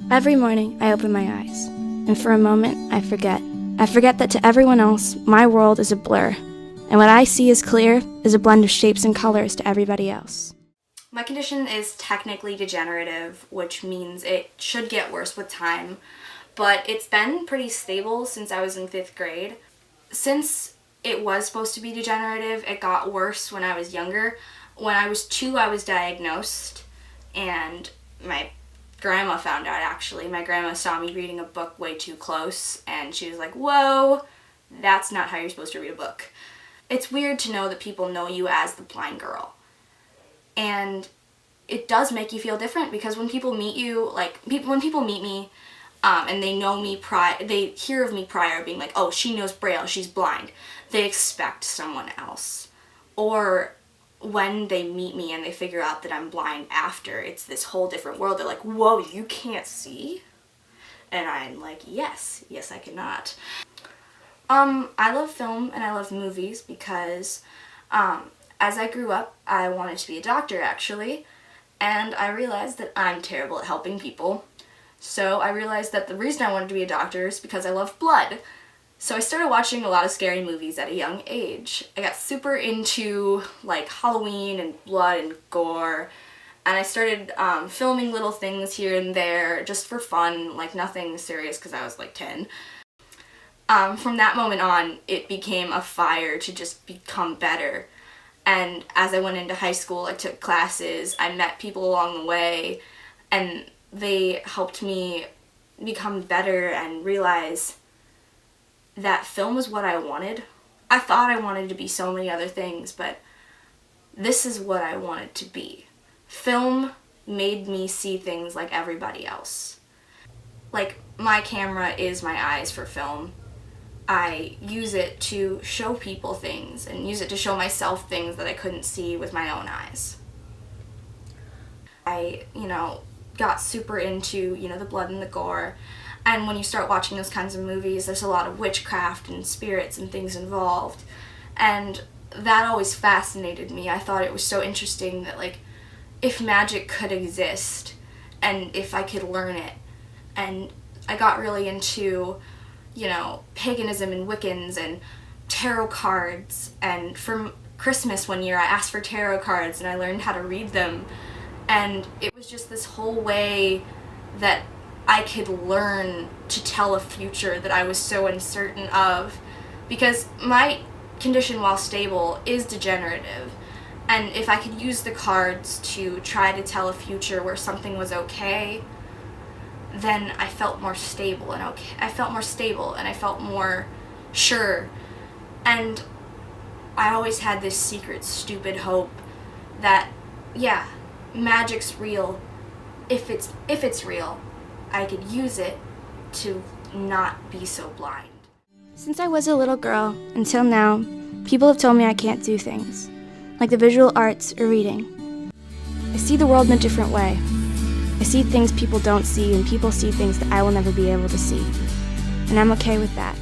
Every morning, I open my eyes, and for a moment, I forget. I forget that to everyone else, my world is a blur, and what I see as clear is a blend of shapes and colors to everybody else. My condition is technically degenerative, which means it should get worse with time, but it's been pretty stable since I was in 5th grade. Since it was supposed to be degenerative, it got worse when I was younger. When I was 2, I was diagnosed, and my grandma found out, actually. My grandma saw me reading a book way too close, and she was like, whoa, that's not how you're supposed to read a book. It's weird to know that people know you as the blind girl. And it does make you feel different, because when people meet you, when people meet me, and they know me they hear of me prior being like, oh, she knows Braille, she's blind, they expect someone else. Or when they meet me and they figure out that I'm blind after, it's this whole different world. They're like, whoa, you can't see? And I'm like, yes, I cannot. I love film and I love movies because as I grew up, I wanted to be a doctor, actually, and I realized that I'm terrible at helping people. So I realized that the reason I wanted to be a doctor is because I love blood. So I started watching a lot of scary movies at a young age. I got super into Halloween and blood and gore, and I started filming little things here and there just for fun, nothing serious, because I was 10. From that moment on, it became a fire to just become better. And as I went into high school, I took classes, I met people along the way, and they helped me become better and realize that film was what I wanted. I thought I wanted to be so many other things, but this is what I wanted to be. Film made me see things like everybody else. My camera is my eyes for film. I use it to show people things and use it to show myself things that I couldn't see with my own eyes. I, got super into, the blood and the gore. And when you start watching those kinds of movies, there's a lot of witchcraft and spirits and things involved. And that always fascinated me. I thought it was so interesting that, if magic could exist and if I could learn it. And I got really into, paganism and Wiccans and tarot cards. And for Christmas one year, I asked for tarot cards and I learned how to read them. And it was just this whole way that I could learn to tell a future that I was so uncertain of, because my condition, while stable, is degenerative. And if I could use the cards to try to tell a future where something was okay, then I felt more stable and okay. I felt more stable and I felt more sure. And I always had this secret, stupid hope that, yeah, magic's real. If it's real, I could use it to not be so blind. Since I was a little girl until now, people have told me I can't do things, like the visual arts or reading. I see the world in a different way. I see things people don't see, and people see things that I will never be able to see. And I'm okay with that.